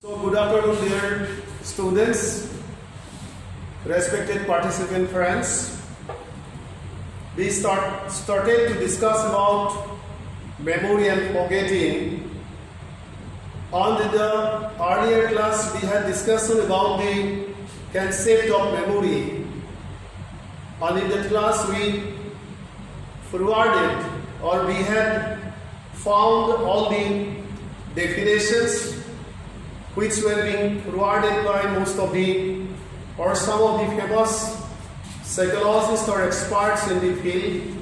So good afternoon dear students, respected participant friends. We started to discuss about memory and forgetting. On the earlier class we had discussion about the concept of memory. And in that class we forwarded or we had found all the definitions which were being forwarded by most of the or some of the famous psychologists or experts in the field.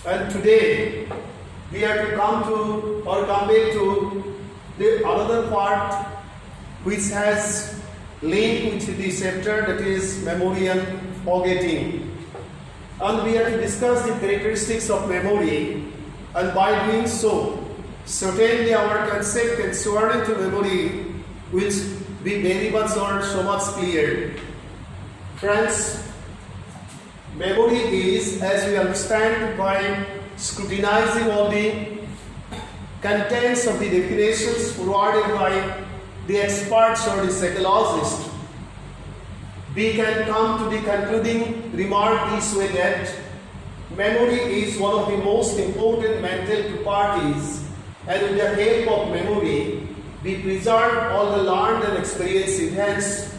And today we have to come back to the another part which has link with the chapter, that is memory and forgetting. And we have to discuss the characteristics of memory, and by doing so, certainly our concept concerning to memory will be very much or so much clear. Friends, memory is, as we understand by scrutinizing all the contents of the definitions forwarded by the experts or the psychologists, we can come to the concluding remark this way that memory is one of the most important mental properties, and with the help of memory, we preserve all the learned and experienced events,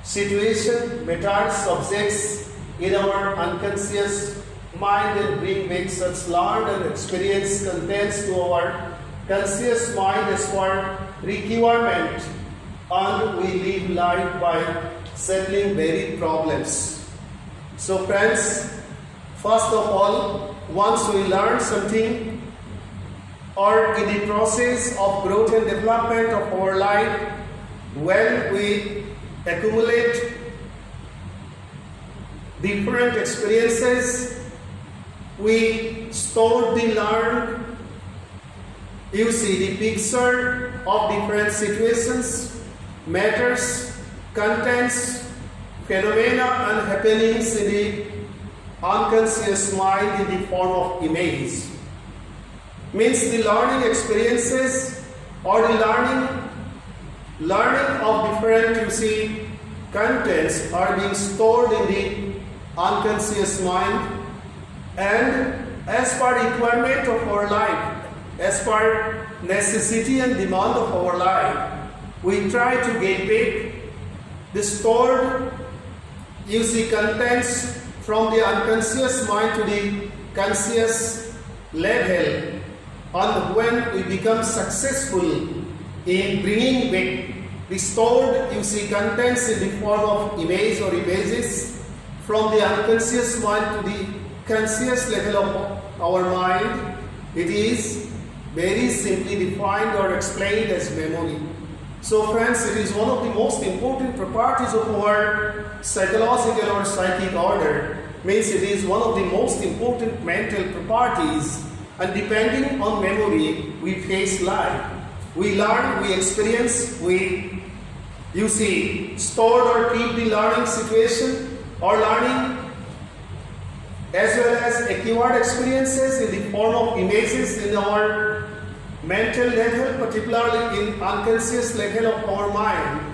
situations, matters, subjects in our unconscious mind and bring back such learned and experienced contents to our conscious mind as per requirement, and we live life by settling varied problems. So friends, first of all, once we learn something or in the process of growth and development of our life, when we accumulate different experiences, we store the learned, you see the picture of different situations, matters, contents, phenomena and happenings in the unconscious mind in the form of image. Means the learning experiences or the learning of different, you see, contents are being stored in the unconscious mind, and as per requirement of our life, as per necessity and demand of our life, we try to get back the stored, you see, contents from the unconscious mind to the conscious level. And when we become successful in bringing back the stored, you see, contents in the form of image or images from the unconscious mind to the conscious level of our mind, it is very simply defined or explained as memory. So friends, it is one of the most important properties of our psychological or psychic order. Means it is one of the most important mental properties, and depending on memory, we face life. We learn, we experience, we, you see, store or keep the learning situation or learning as well as acquired experiences in the form of images in our mental level, particularly in unconscious level of our mind.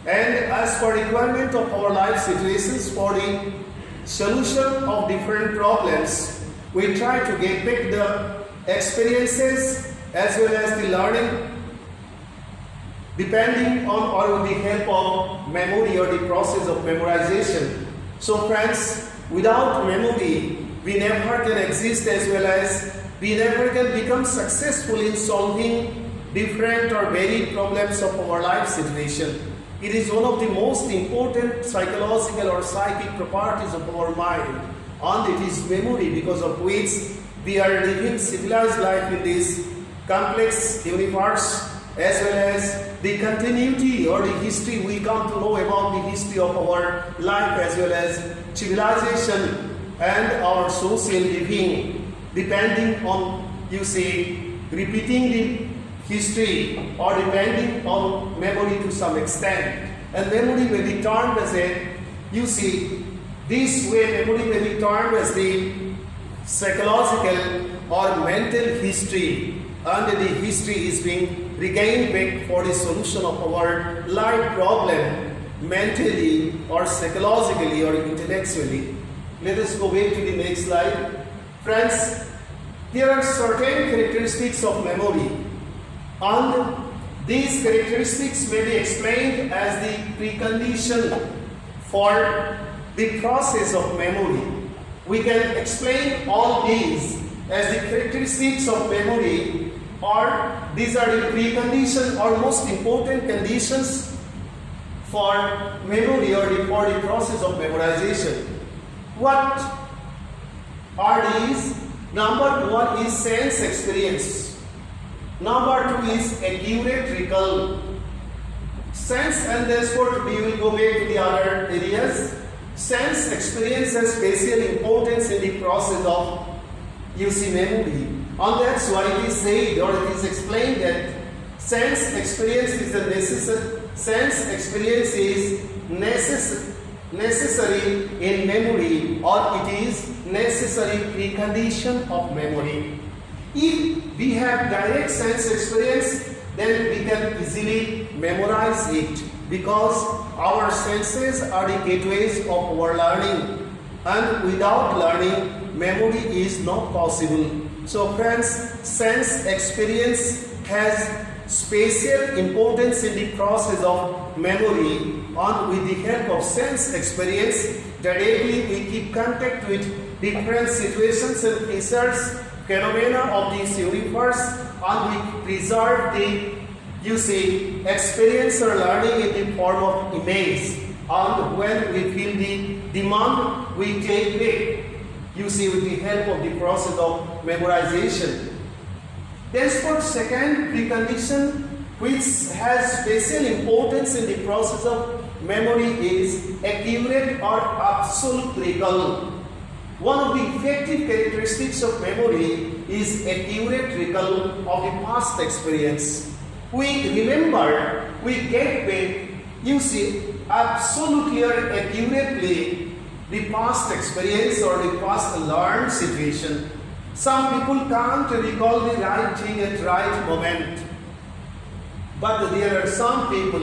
And as per requirement of our life situations for the solution of different problems, we try to get back the experiences as well as the learning depending on or with the help of memory or the process of memorization. So friends, without memory, we never can exist as well as we never can become successful in solving different or varied problems of our life situation. It is one of the most important psychological or psychic properties of our mind, and it is memory because of which we are living civilized life in this complex universe, as well as the continuity or the history we come to know about the history of our life, as well as civilization and our social living, depending on, you see, repeating the history or depending on memory to some extent. And memory may be termed as a, you see, this way memory may be termed as the psychological or mental history, and the history is being regain back for the solution of our life problem, mentally or psychologically or intellectually. Let us go back to the next slide. Friends, there are certain characteristics of memory, and these characteristics may be explained as the precondition for the process of memory. We can explain all these as the characteristics of memory, or these are the precondition or most important conditions for memory or for the process of memorization. What are these? Number one is sense experience. Number two is accurate recall. Sense, and therefore we will go back to the other areas. Sense experience has special importance in the process of memory. And that's why it is said, or it is explained, that sense experience is the necessary in memory, or it is necessary precondition of memory. If we have direct sense experience, then we can easily memorize it, because our senses are the gateways of our learning, and without learning, memory is not possible. So friends, sense experience has special importance in the process of memory, and with the help of sense experience, directly we keep contact with different situations and features, phenomena of this universe, and we preserve the experience or learning in the form of image. And when we feel the demand, we take it, with the help of the process of memorization. Then for second precondition, which has special importance in the process of memory, is accurate or absolute recall. One of the effective characteristics of memory is accurate recall of the past experience. We remember, we get back, absolutely or accurately the past experience or the past learned situation. Some people can't recall the right thing at right moment, but there are some people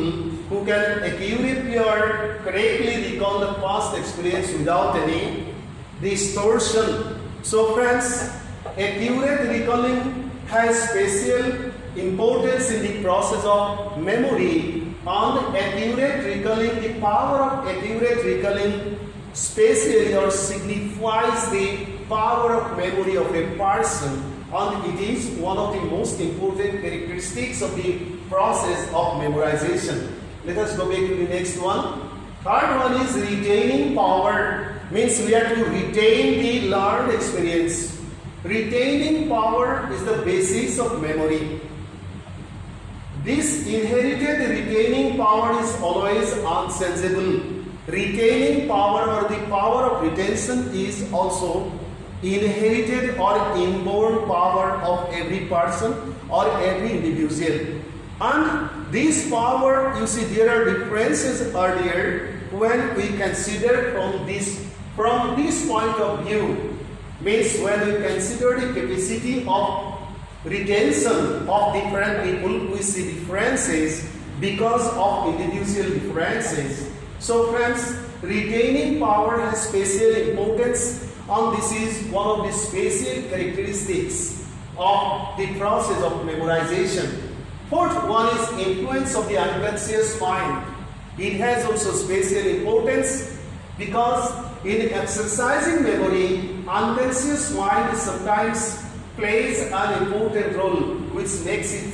who can accurately or correctly recall the past experience without any distortion. So friends, accurate recalling has special importance in the process of memory, and accurate recalling, the power of accurate recalling specially or signifies the power of memory of a person, and it is one of the most important characteristics of the process of memorization. Let us go back to the next one. Third one is retaining power, means we have to retain the learned experience. Retaining power is the basis of memory. This inherited retaining power is always unsensible. Retaining power or the power of retention is also inherited or inborn power of every person or every individual. And this power, there are differences earlier when we consider from this point of view. Means when we consider the capacity of retention of different people, we see differences because of individual differences. So friends, retaining power has special importance, and this is one of the special characteristics of the process of memorization. Fourth one is influence of the unconscious mind. It has also special importance because in exercising memory, unconscious mind sometimes plays an important role, which makes it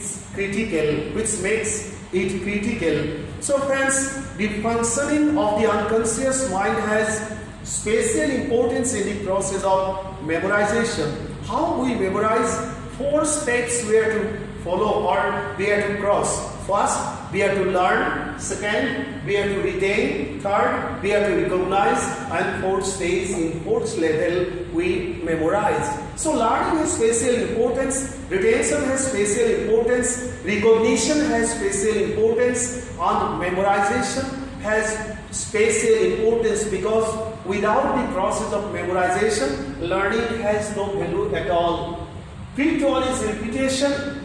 critical. So friends, the functioning of the unconscious mind has special importance in the process of memorization. How we memorize? 4 steps we have to follow or we have to cross. First, we have to learn. Second, we have to retain. Third, we have to recognize. And fourth stage, in fourth level, we memorize. So learning has special importance, retention has special importance, recognition has special importance, and memorization has special importance, because without the process of memorization, learning has no value at all. Fifth one is repetition.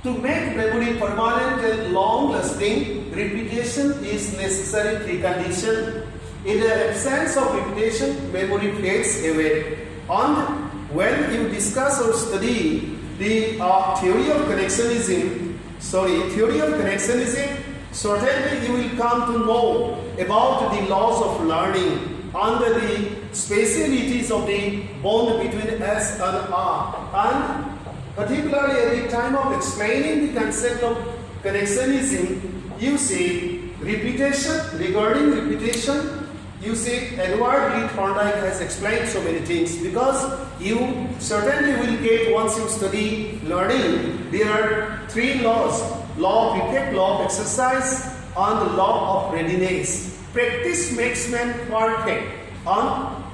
To make memory permanent and long-lasting, repetition is necessary precondition. In the absence of repetition, memory fades away. And when you discuss or study the theory of connectionism, certainly you will come to know about the laws of learning and the specialities of the bond between S and R. And particularly at the time of explaining the concept of connectionism, you see regarding repetition, you see Edward Lee Thorndike has explained so many things, because you certainly will get, once you study learning, there are three laws: law of effect, law of exercise, and the law of readiness. Practice makes man perfect,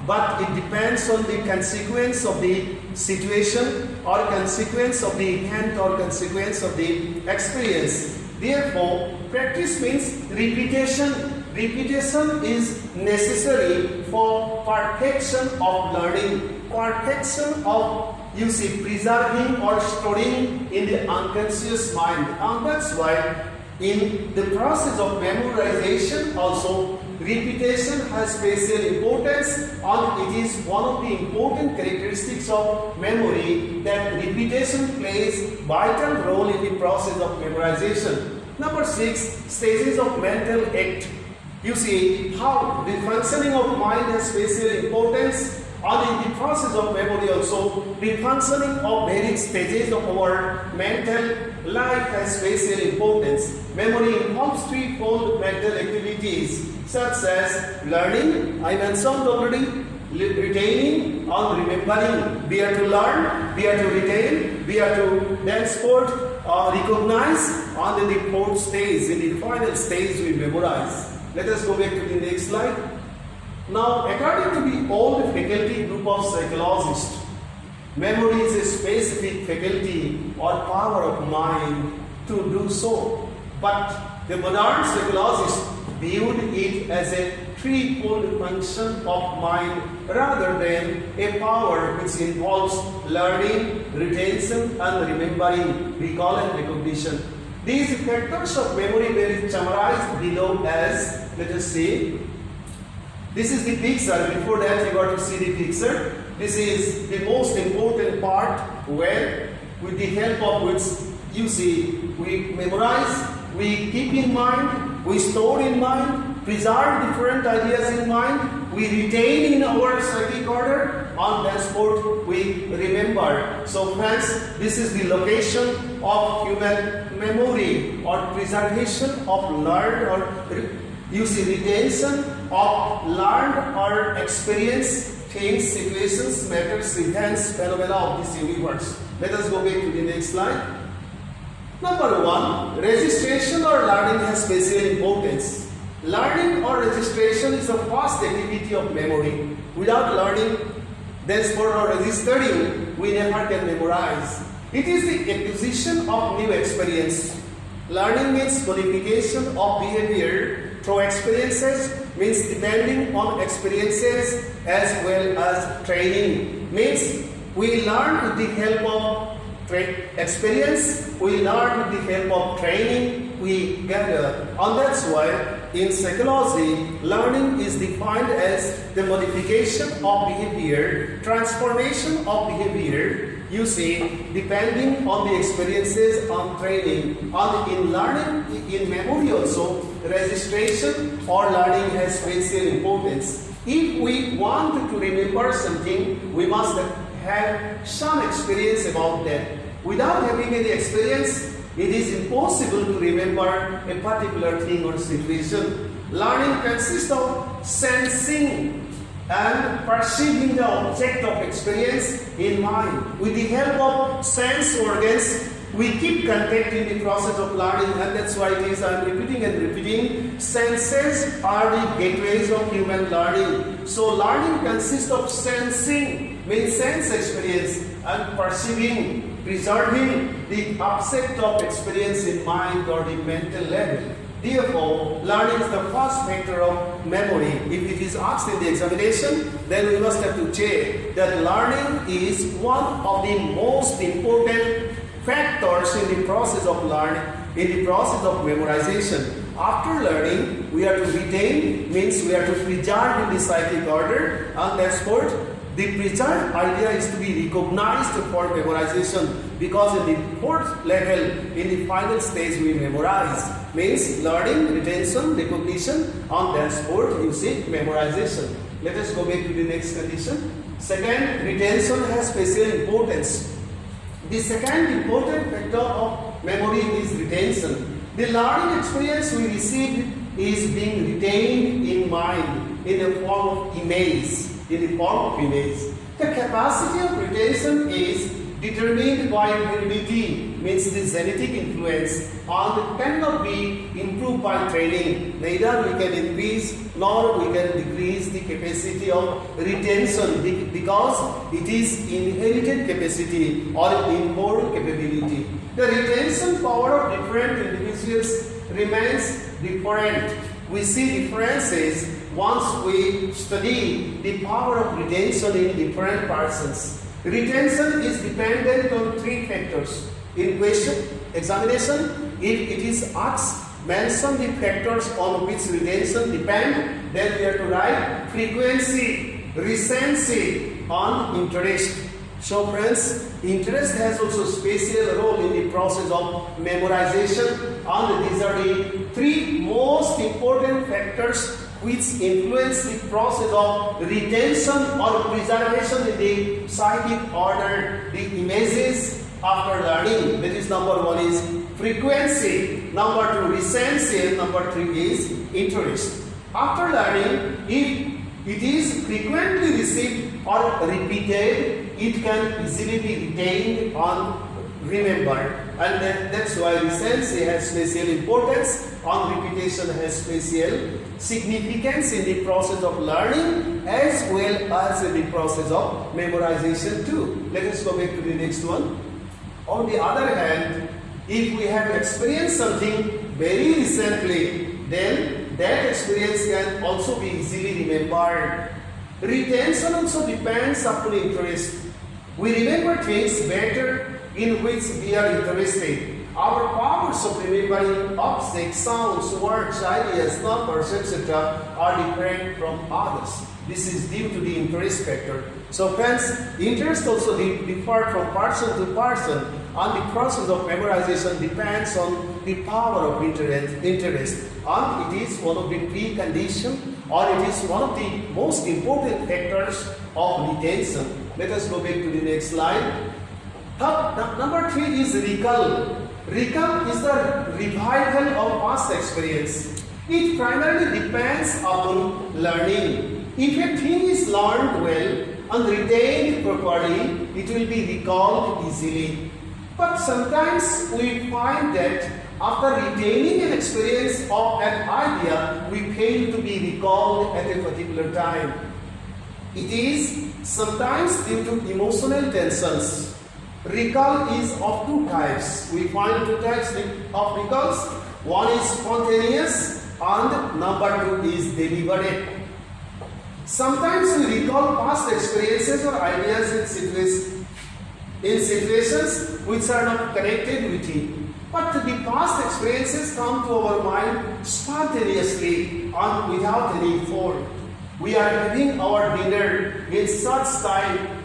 but it depends on the consequence of the situation, or consequence of the event, or consequence of the experience. Therefore, practice means repetition. Repetition is necessary for perfection of learning, perfection of, you see, preserving or storing in the unconscious mind. And that's why in the process of memorization also, repetition has special importance, and it is one of the important characteristics of memory that repetition plays vital role in the process of memorization. Number 6, stages of mental act. You see how the functioning of mind has special importance, and in the process of memory also, the functioning of various stages of our mental life has special importance. Memory involves threefold mental activities such as learning, I mentioned already, retaining and remembering. We are to learn, we are to retain, we are to thenceforth recognize, and in the fourth stage, in the final stage, we memorize. Let us go back to the next slide. Now, according to the old faculty group of psychologists, memory is a specific faculty or power of mind to do so. But the modern psychologists viewed it as a threefold function of mind rather than a power which involves learning, retention, and remembering, recall and recognition. These factors of memory were summarized below as, let us see, this is the picture. Before that, you got to see the picture. This is the most important part, where with the help of which, you see, we memorize, we keep in mind, we store in mind, preserve different ideas in mind, we retain in our psychic order, and thenceforth we remember. So friends, this is the location of human memory, or preservation of learned, or you see, retention of learned or experienced things, situations, matters, events, phenomena of this universe. Let us go back to the next slide. Number 1, registration or learning has special importance. Learning or registration is the first activity of memory. Without learning, thenceforth, or registering, we never can memorize. It is the acquisition of new experience. Learning means modification of behavior through experiences, means depending on experiences, as well as training. Means we learn with the help of experience, we learn with the help of training, we gather. And that's why in psychology, learning is defined as the modification of behavior, transformation of behavior, you see, depending on the experiences and training. And in learning, in memory also, registration or learning has special importance. If we want to remember something, we must have some experience about that. Without having any experience, it is impossible to remember a particular thing or situation. Learning consists of sensing and perceiving the object of experience in mind. With the help of sense organs, we keep contact in the process of learning, and that's why it is, I'm repeating and repeating, senses are the gateways of human learning. So learning consists of sensing, means sense experience, and perceiving, preserving the object of experience in mind or the mental level. Therefore, learning is the first factor of memory. If it is asked in the examination, then we must have to check that learning is one of the most important factors in the process of learning, in the process of memorization. After learning, we are to retain, means we are to preserve in the cyclic order, and henceforth, the preserved idea is to be recognized for memorization, because in the fourth level, in the final stage, we memorize. Means learning, retention, recognition, and henceforth, you see, memorization. Let us go back to the next condition. Second, retention has special importance. The second important factor of memory is retention. The learning experience we received is being retained in mind in the form of image. The capacity of retention is determined by heredity, means the genetic influence, and cannot be improved by training. Neither we can increase nor we can decrease the capacity of retention, because it is inherited capacity or inborn capability. The retention power of different individuals remains different. We see differences once we study the power of retention in different persons. Retention is dependent on three factors. In question, examination, if it is asked, mention the factors on which retention depend, then we are to write frequency, recency, and interest. So friends, interest has also special role in the process of memorization, and these are the three most important factors which influence the process of retention or preservation in the psychic order, the images after learning. That is, number one is frequency, number two recency, and number three is interest. After learning, if it is frequently received or repeated, it can easily be retained and remembered. And that's why recency has special importance and repetition has special significance in the process of learning as well as in the process of memorization too. Let us go back to the next one. On the other hand, if we have experienced something very recently, then that experience can also be easily remembered. Retention also depends upon interest. We remember things better in which we are interested. Our powers of remembering objects, sounds, words, ideas, numbers, etc. are different from others. This is due to the interest factor. So friends, interest also differ from person to person, and the process of memorization depends on the power of interest, and it is one of the preconditions, or it is one of the most important factors of retention. Let us go back to the next slide. Number three is recall. Recall is the revival of past experience. It primarily depends upon learning. If a thing is learned well and retained properly, it will be recalled easily. But sometimes we find that after retaining an experience or an idea, we fail to be recalled at a particular time. It is sometimes due to emotional tensions. Recall is of two types. We find two types of recalls. One is spontaneous and number two is deliberate. Sometimes we recall past experiences or ideas in situations which are not connected with it. But the past experiences come to our mind spontaneously and without any effort. We are having our dinner in such time.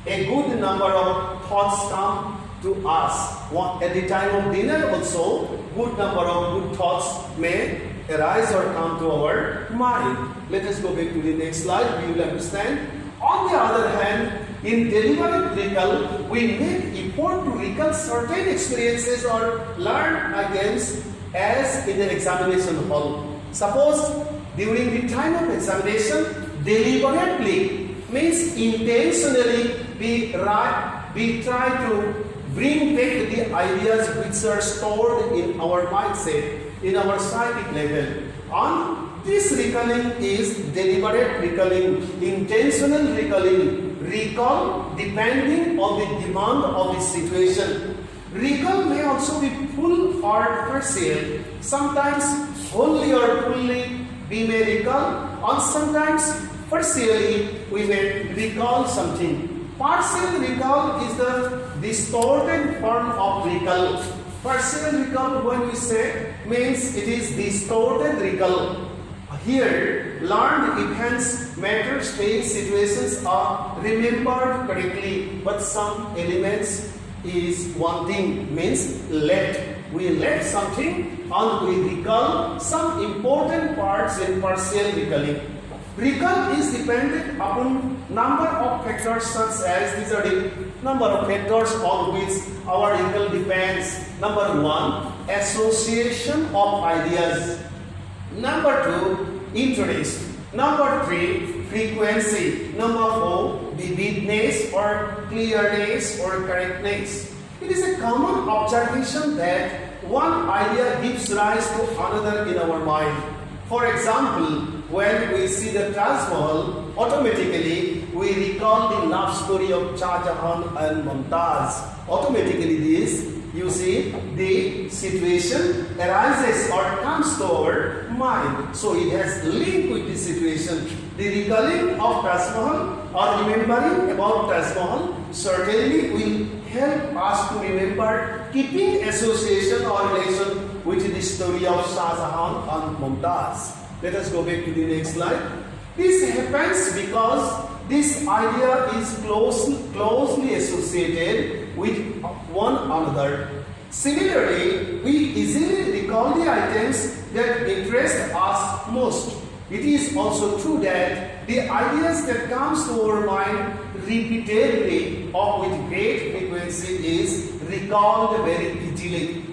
A good number of thoughts come to us. At the time of dinner also, good number of good thoughts may arise or come to our mind. Let us go back to the next slide. We will understand. On the other hand, in deliberate recall, we make effort to recall certain experiences or learn against as in the examination hall. Suppose during the time of examination, deliberately means intentionally we try to bring back the ideas which are stored in our mindset, in our psychic level. And this recalling is deliberate recalling, intentional recalling, recall depending on the demand of the situation. Recall may also be full or partial. Sometimes wholly or fully we may recall, and sometimes partially we may recall something. Partial recall is the distorted form of recall. Partial recall, when we say, means it is distorted recall. Here, learned events, matters, things, situations are remembered correctly, but some elements is wanting, means left. We left something and we recall some important parts in partial recalling. Recall is dependent upon number of factors such as, these are the number of factors on which our recall depends. Number 1, association of ideas. Number 2, interest. Number 3, frequency. Number 4, vividness or clearness or correctness. It is a common observation that one idea gives rise to another in our mind. For example, when we see the Taj Mahal, automatically we recall the love story of Shah Jahan and Mumtaz. Automatically this, you see, the situation arises or comes to our mind. So it has link with the situation. The recalling of Taj Mahal or remembering about Taj Mahal certainly will help us to remember, keeping association or relation with the story of Shah Jahan and Mumtaz. Let us go back to the next slide. This happens because this idea is closely associated with one another. Similarly, we easily recall the items that interest us most. It is also true that the ideas that comes to our mind repeatedly or with great frequency is recalled very easily.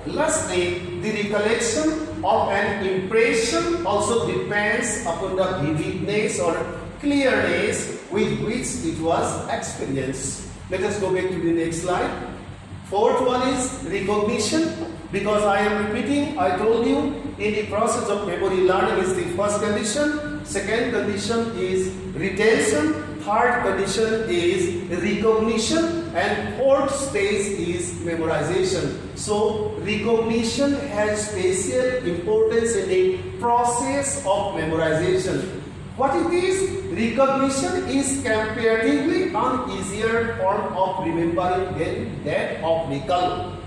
Lastly, the recollection of an impression also depends upon the vividness or clearness with which it was experienced. Let us go back to the next slide. Fourth one is recognition. Because I am repeating, I told you in the process of memory learning is the first condition. Second condition is retention. Third condition is recognition. And fourth stage is memorization. So recognition has special importance in the process of memorization. What it is? Recognition is comparatively an easier form of remembering than that of recall.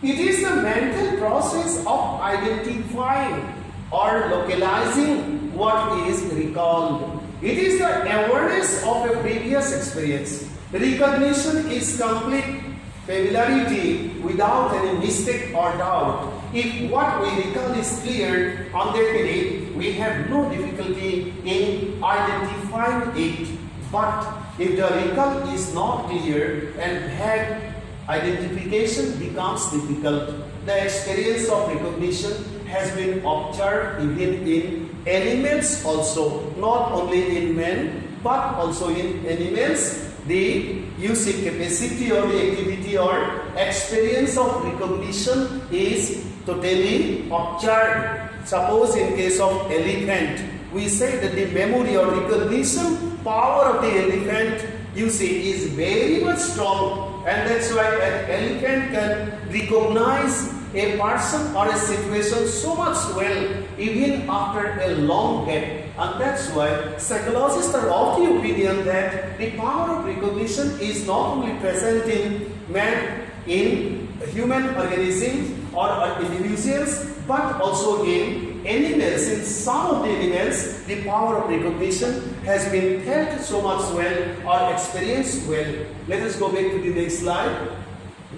It is the mental process of identifying or localizing what is recalled. It is the awareness of a previous experience. Recognition is complete familiarity without any mistake or doubt. If what we recall is clear and definite, we have no difficulty in identifying it. But if the recall is not clear and vague, identification becomes difficult. The experience of recognition has been observed even in animals also, not only in men but also in animals. The using capacity or the activity or experience of recognition is totally observed. Suppose in case of elephant, we say that the memory or recognition power of the elephant, you see, is very much strong, and that's why an elephant can recognize a person or a situation so much well even after a long gap. And that's why psychologists are of the opinion that the power of recognition is not only present in man, in human organisms or individuals, but also in animals. In some of the animals, the power of recognition has been felt so much well or experienced well. Let us go back to the next slide.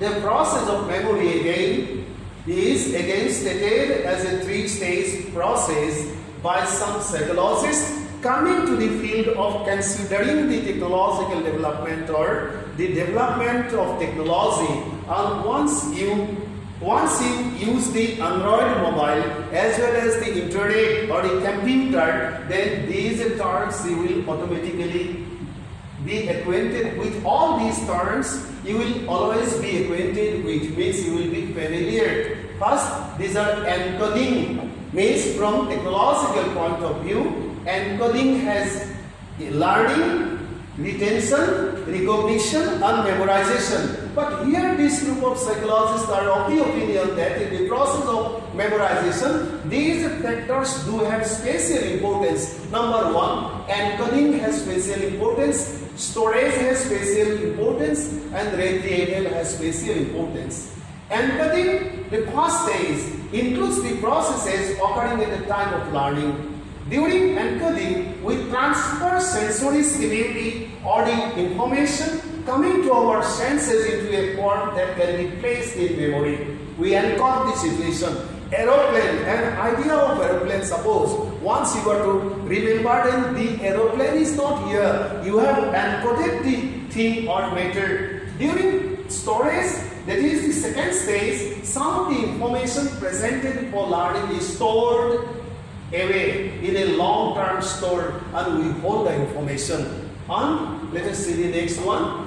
The process of memory is again stated as a three-stage process by some psychologists coming to the field of considering the technological development or the development of technology. And once you use the Android mobile as well as the internet or the computer, then these terms you will automatically be acquainted with. All these terms you will always be acquainted with, means you will be familiar. First, these are encoding, means from technological point of view, encoding has learning, retention, recognition and memorization. But here this group of psychologists are of the opinion that in the process of memorization, these factors do have special importance. Number one, encoding has special importance. storage has spatial importance and retrieval has spatial importance. Encoding, the first stage, includes the processes occurring at the time of learning. During encoding, we transfer sensory stimuli or the information coming to our senses into a form that can be placed in memory. We encode the situation. Aeroplane, an idea of aeroplane, suppose once you are to remember then the aeroplane is not here. You have encoded the thing or matter. During storage, that is the second stage, some of the information presented for learning is stored away in a long-term store and we hold the information. And let us see the next one.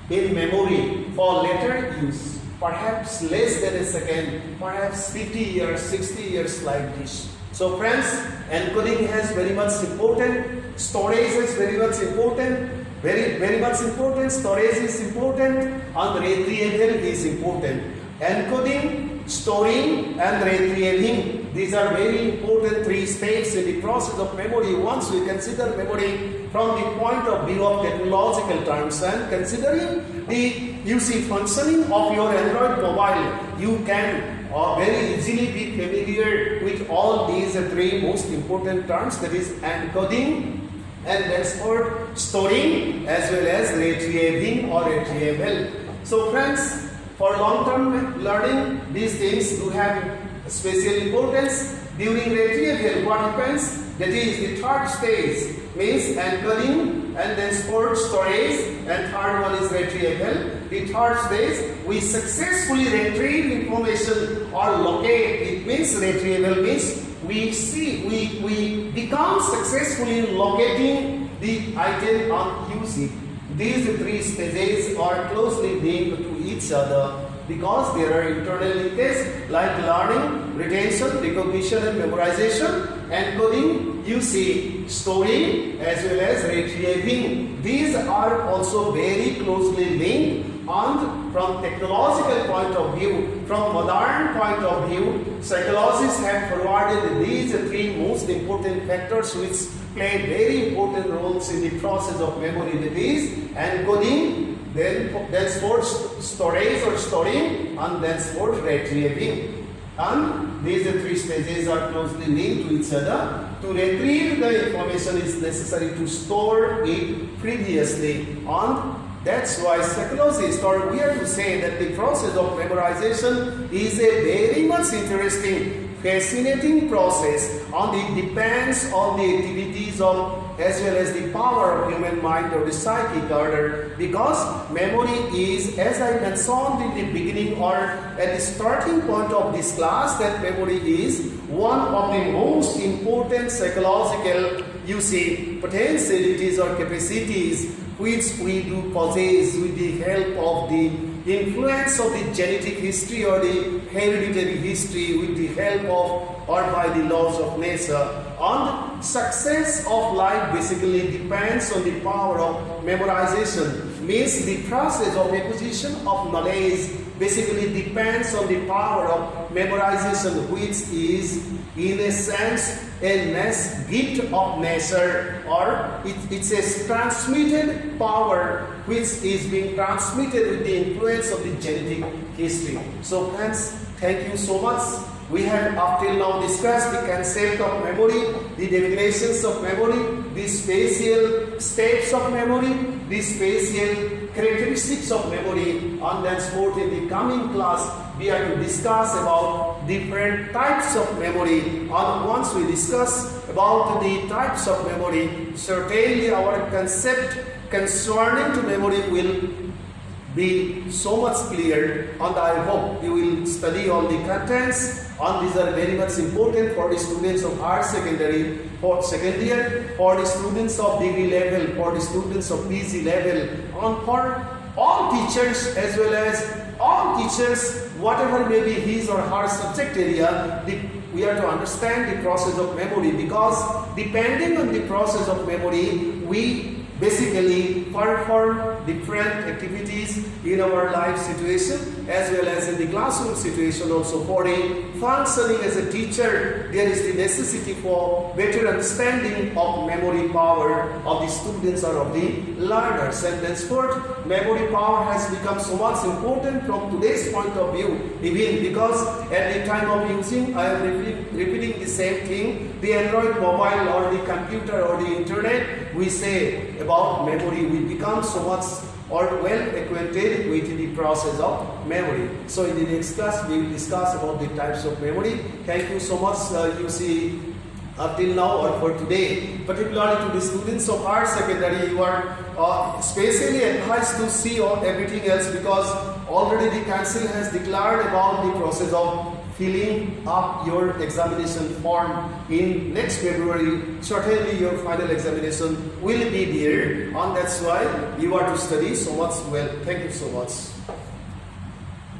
In memory for later use, perhaps less than a second, perhaps 50 years, 60 years like this. So friends, encoding has very much important, storage is very much important, very much important, storage is important, and retrieval is important. Encoding, storing and retrieving, these are very important three steps in the process of memory. Once we consider memory from the point of view of technological terms and considering the functioning of your Android mobile, you can very easily be familiar with all these three most important terms, that is encoding and henceforth storing as well as retrieving or retrieval. So friends, for long-term learning, these things do have special importance. During retrieval, what happens? That is the third stage, means encoding and then storage, and third one is retrieval. The third stage, we successfully retrieve information or locate. It means retrieval means we become successful in locating the item on using. These three stages are closely linked to each other because there are internal linkages like learning, retention, recognition and memorization, encoding, storing as well as retrieving. These are also very closely linked, and from technological point of view, from modern point of view, psychologists have forwarded these three most important factors which play very important roles in the process of memory, that is encoding, then storage or storing, and then retrieving. And these three stages are closely linked to each other. To retrieve the information is necessary to store it previously, and that's why psychologists, or we are to say that the process of memorization is a very much interesting, fascinating process, and it depends on the activities of as well as the power of human mind or the psychic order, because memory is, as I mentioned in the beginning or at the starting point of this class, that memory is one of the most important psychological potentialities or capacities which we do possess with the help of the influence of the genetic history or the hereditary history, with the help of or by the laws of nature. And success of life basically depends on the power of memorization, means the process of acquisition of knowledge basically depends on the power of memorization, which is in a sense a gift of nature, or it's a transmitted power which is being transmitted with the influence of the genetic history. So friends, thank you so much. We have up till now discussed the concept of memory, the definitions of memory, the spatial states of memory, the spatial characteristics of memory, and thenceforth in the coming class we are to discuss about different types of memory. And once we discuss about the types of memory, certainly our concept concerning to memory will be so much clear, and I hope you will study all the contents, and these are very much important for the students of higher secondary, for second year, for the students of degree level, for the students of PG level, and for all teachers as well as all teachers, whatever may be his or her subject area. We are to understand the process of memory, because depending on the process of memory, we basically perform different activities in our life situation as well as in the classroom situation also. For a functioning as a teacher, there is the necessity for better understanding of memory power of the students or of the learners, and thenceforth memory power has become so much important from today's point of view, even because at the time of using, I am repeating the same thing, the Android mobile or the computer or the internet, we say about memory, we become so much or well acquainted with the process of memory. So in the next class we will discuss about the types of memory. Thank you so much. You see, up till now or for today, particularly to the students of higher secondary, you are specially advised to see everything else, because already the council has declared about the process of filling up your examination form in next February. Certainly your final examination will be there, and that's why you are to study so much well. Thank you so much.